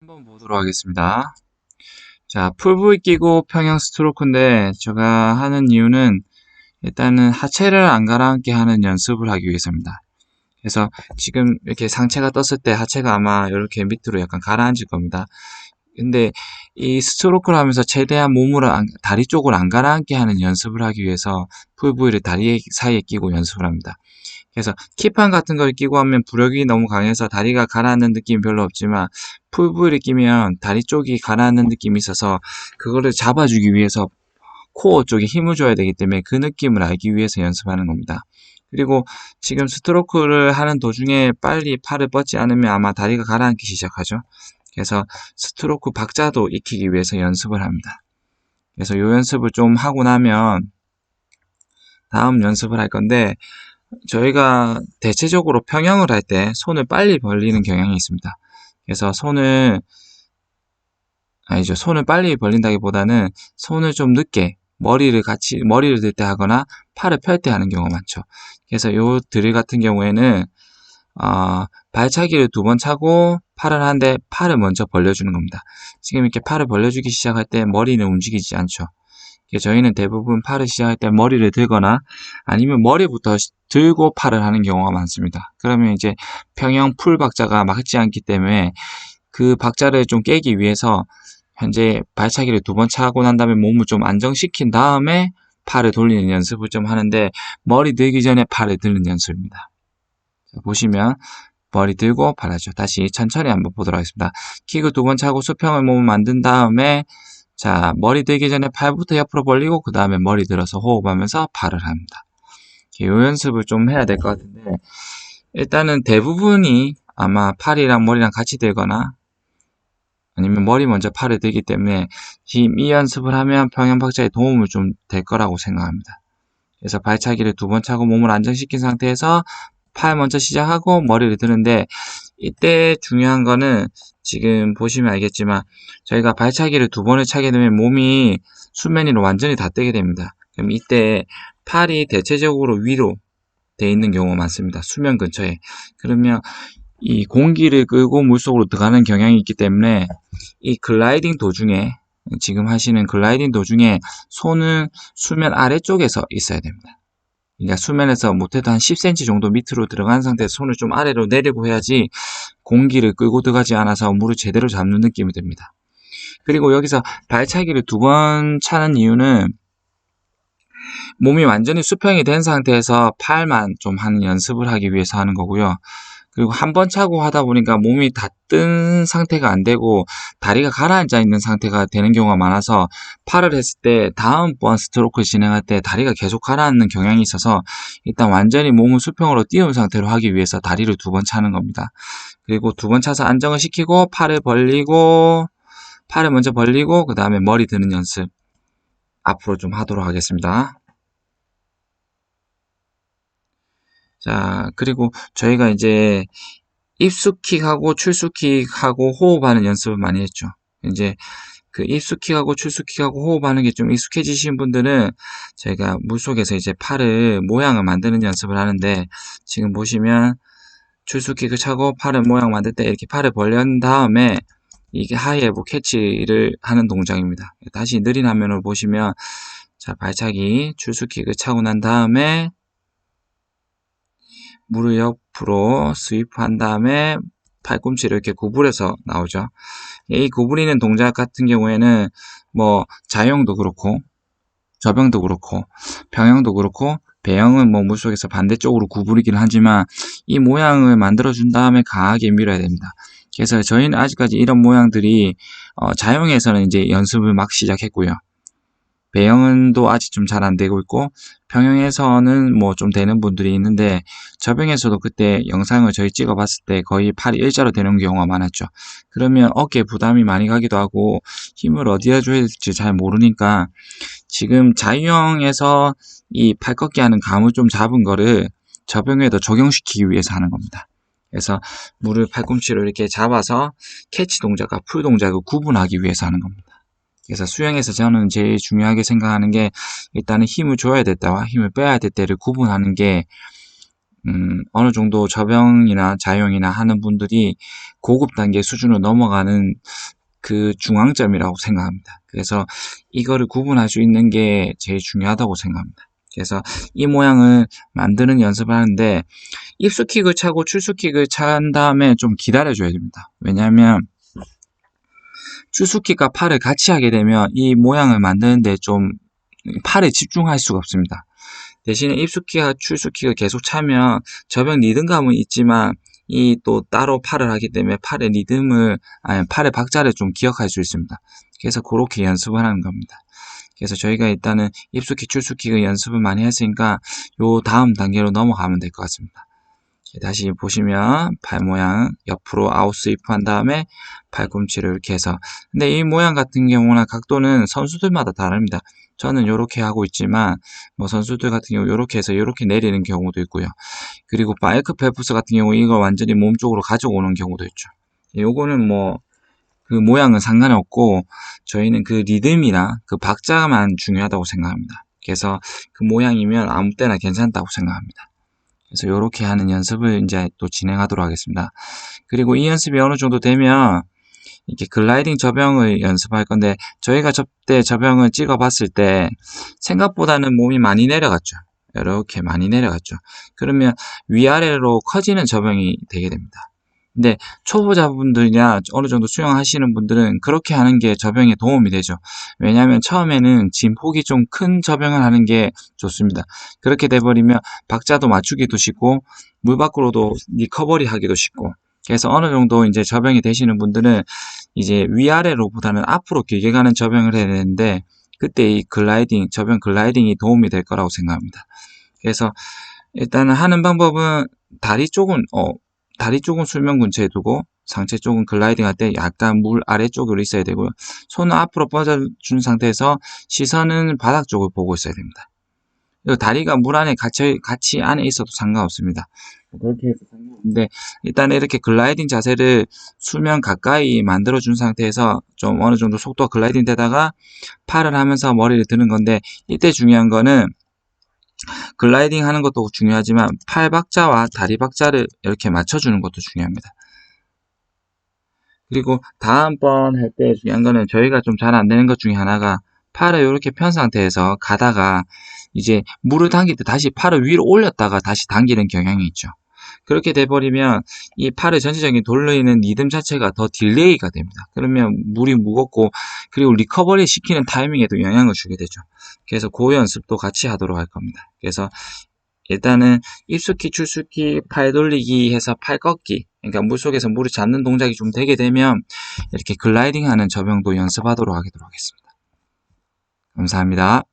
한번 보도록 하겠습니다. 자, 풀브이 끼고 평형 스트로크인데 제가 하는 이유는 일단은 하체를 안 가라앉게 하는 연습을 하기 위해서입니다. 그래서 지금 이렇게 상체가 떴을 때 하체가 아마 이렇게 밑으로 약간 가라앉을 겁니다. 근데 이 스트로크를 하면서 최대한 몸을 다리 쪽을 안 가라앉게 하는 연습을 하기 위해서 풀브이를 다리 사이에 끼고 연습을 합니다. 그래서 키판 같은 걸 끼고 하면 부력이 너무 강해서 다리가 가라앉는 느낌이 별로 없지만 풀브이를 끼면 다리 쪽이 가라앉는 느낌이 있어서 그거를 잡아주기 위해서 코어 쪽에 힘을 줘야 되기 때문에 그 느낌을 알기 위해서 연습하는 겁니다. 그리고 지금 스트로크를 하는 도중에 빨리 팔을 뻗지 않으면 아마 다리가 가라앉기 시작하죠. 그래서 스트로크 박자도 익히기 위해서 연습을 합니다. 그래서 이 연습을 좀 하고 나면 다음 연습을 할 건데 저희가 대체적으로 평형을 할 때 손을 빨리 벌리는 경향이 있습니다. 그래서 손을 빨리 벌린다기보다는 손을 좀 늦게 머리를 들 때 하거나 팔을 펼 때 하는 경우가 많죠. 그래서 요 드릴 같은 경우에는 발차기를 2번 차고 팔을 하는데 팔을 먼저 벌려주는 겁니다. 지금 이렇게 팔을 벌려주기 시작할 때 머리는 움직이지 않죠. 저희는 대부분 팔을 시작할 때 머리를 들거나 아니면 머리부터 들고 팔을 하는 경우가 많습니다. 그러면 이제 평형 풀 박자가 맞지 않기 때문에 그 박자를 좀 깨기 위해서 현재 발차기를 2번 차고 난 다음에 몸을 좀 안정시킨 다음에 팔을 돌리는 연습을 좀 하는데 머리 들기 전에 팔을 드는 연습입니다. 자, 보시면 머리 들고 팔 하죠. 다시 천천히 한번 보도록 하겠습니다. 킥을 2번 차고 수평을 몸을 만든 다음에 자, 머리 들기 전에 팔부터 옆으로 벌리고 그 다음에 머리 들어서 호흡하면서 팔을 합니다. 이 연습을 좀 해야 될 것 같은데 일단은 대부분이 아마 팔이랑 머리랑 같이 들거나 아니면 머리 먼저 팔을 들기 때문에 이 연습을 하면 평형 박자에 도움을 좀 될 거라고 생각합니다. 그래서 발차기를 2번 차고 몸을 안정시킨 상태에서 팔 먼저 시작하고 머리를 드는데 이때 중요한 거는 지금 보시면 알겠지만 저희가 발차기를 2번을 차게 되면 몸이 수면 위로 완전히 다 뜨게 됩니다. 그럼 이때 팔이 대체적으로 위로 돼 있는 경우가 많습니다. 수면 근처에. 그러면 이 공기를 끌고 물속으로 들어가는 경향이 있기 때문에 이 글라이딩 도중에 지금 하시는 글라이딩 도중에 손은 수면 아래쪽에서 있어야 됩니다. 그러니까 수면에서 못해도 한 10cm 정도 밑으로 들어간 상태에서 손을 좀 아래로 내리고 해야지 공기를 끌고 들어가지 않아서 물을 제대로 잡는 느낌이 듭니다. 그리고 여기서 발차기를 2번 차는 이유는 몸이 완전히 수평이 된 상태에서 팔만 좀 하는 연습을 하기 위해서 하는 거고요. 그리고 한 번 차고 하다 보니까 몸이 다 뜬 상태가 안 되고 다리가 가라앉아 있는 상태가 되는 경우가 많아서 팔을 했을 때 다음번 스트로크 진행할 때 다리가 계속 가라앉는 경향이 있어서 일단 완전히 몸을 수평으로 띄운 상태로 하기 위해서 다리를 2번 차는 겁니다. 그리고 2번 차서 안정을 시키고 팔을 먼저 벌리고 그 다음에 머리 드는 연습 앞으로 좀 하도록 하겠습니다. 자, 그리고 저희가 이제 입수킥하고 출수킥하고 호흡하는 연습을 많이 했죠. 이제 그 입수킥하고 출수킥하고 호흡하는 게 좀 익숙해지신 분들은 저희가 물속에서 이제 팔을 모양을 만드는 연습을 하는데 지금 보시면 출수킥을 차고 팔을 모양 만들 때 이렇게 팔을 벌린 다음에 이게 하이에버 캐치를 하는 동작입니다. 다시 느린 화면을 보시면 자, 발차기 출수킥을 차고 난 다음에 무릎 옆으로 스위프한 다음에 팔꿈치를 이렇게 구부려서 나오죠. 이 구부리는 동작 같은 경우에는 뭐 자형도 그렇고 접형도 그렇고 평형도 그렇고 배형은 뭐 물속에서 반대쪽으로 구부리기는 하지만 이 모양을 만들어 준 다음에 강하게 밀어야 됩니다. 그래서 저희는 아직까지 이런 모양들이 자형에서는 이제 연습을 막 시작했고요. 배형은도 아직 좀 잘 안 되고 있고 평형에서는 뭐 좀 되는 분들이 있는데 접형에서도 그때 영상을 저희 찍어 봤을 때 거의 팔이 일자로 되는 경우가 많았죠. 그러면 어깨에 부담이 많이 가기도 하고 힘을 어디다 줘야 될지 잘 모르니까 지금 자유형에서 이 팔 꺾기 하는 감을 좀 잡은 거를 접형에도 적용시키기 위해서 하는 겁니다. 그래서 무릎 팔꿈치로 이렇게 잡아서 캐치 동작과 풀 동작을 구분하기 위해서 하는 겁니다. 그래서 수영에서 저는 제일 중요하게 생각하는 게 일단은 힘을 줘야 될 때와 힘을 빼야 될 때를 구분하는 게 어느 정도 접영이나 자용이나 하는 분들이 고급 단계 수준으로 넘어가는 그 중앙점이라고 생각합니다. 그래서 이거를 구분할 수 있는 게 제일 중요하다고 생각합니다. 그래서 이 모양을 만드는 연습을 하는데 입수킥을 차고 출수킥을 찬 다음에 좀 기다려줘야 됩니다. 왜냐하면 출수킥과 팔을 같이 하게 되면 이 모양을 만드는데 좀 팔에 집중할 수가 없습니다. 대신에 입수킥과 출수킥을 계속 차면 접영 리듬감은 있지만 이 또 따로 팔을 하기 때문에 팔의 리듬을, 아니 팔의 박자를 좀 기억할 수 있습니다. 그래서 그렇게 연습을 하는 겁니다. 그래서 저희가 일단은 입수킥, 출수킥을 연습을 많이 했으니까 요 다음 단계로 넘어가면 될 것 같습니다. 다시 보시면 발 모양 옆으로 아웃스위프 한 다음에 팔꿈치를 이렇게 해서, 근데 이 모양 같은 경우나 각도는 선수들마다 다릅니다. 저는 이렇게 하고 있지만 뭐 선수들 같은 경우 이렇게 해서 이렇게 내리는 경우도 있고요. 그리고 마이클 펠프스 같은 경우 이걸 완전히 몸 쪽으로 가져오는 경우도 있죠. 요거는 뭐 그 모양은 상관없고 저희는 그 리듬이나 그 박자만 중요하다고 생각합니다. 그래서 그 모양이면 아무 때나 괜찮다고 생각합니다. 그래서 이렇게 하는 연습을 이제 또 진행하도록 하겠습니다. 그리고 이 연습이 어느 정도 되면 이렇게 글라이딩 접영을 연습할 건데, 저희가 접대 접영을 찍어 봤을 때 생각보다는 몸이 많이 내려갔죠. 이렇게 많이 내려갔죠. 그러면 위아래로 커지는 접영이 되게 됩니다. 근데 초보자분들이나 어느 정도 수영하시는 분들은 그렇게 하는 게 접영에 도움이 되죠. 왜냐하면 처음에는 진폭이 좀 큰 접영을 하는 게 좋습니다. 그렇게 돼버리면 박자도 맞추기도 쉽고 물 밖으로도 리커버리 하기도 쉽고, 그래서 어느 정도 이제 접영이 되시는 분들은 이제 위아래로보다는 앞으로 길게 가는 접영을 해야 되는데, 그때 이 글라이딩, 접영 글라이딩이 도움이 될 거라고 생각합니다. 그래서 일단은 하는 방법은 다리 쪽은 수면 근처에 두고 상체 쪽은 글라이딩 할 때 약간 물 아래쪽으로 있어야 되고요. 손은 앞으로 뻗어준 상태에서 시선은 바닥 쪽을 보고 있어야 됩니다. 그리고 다리가 물 안에 같이 안에 있어도 상관없습니다. 그렇게 해서 상관없는데, 일단 이렇게 글라이딩 자세를 수면 가까이 만들어준 상태에서 좀 어느 정도 속도가 글라이딩 되다가 팔을 하면서 머리를 드는 건데, 이때 중요한 거는 글라이딩 하는 것도 중요하지만 팔 박자와 다리 박자를 이렇게 맞춰주는 것도 중요합니다. 그리고 다음번 할 때 중요한 거는 저희가 좀 잘 안 되는 것 중에 하나가, 팔을 이렇게 편 상태에서 가다가 이제 물을 당길 때 다시 팔을 위로 올렸다가 다시 당기는 경향이 있죠. 그렇게 돼버리면 이 팔의 전체적인 돌리는 리듬 자체가 더 딜레이가 됩니다. 그러면 물이 무겁고, 그리고 리커버리 시키는 타이밍에도 영향을 주게 되죠. 그래서 그 연습도 같이 하도록 할 겁니다. 그래서 일단은 입수킥, 출수킥, 팔 돌리기 해서 팔 꺾기, 그러니까 물속에서 물을 잡는 동작이 좀 되게 되면 이렇게 글라이딩 하는 접영도 연습하도록 하겠습니다. 감사합니다.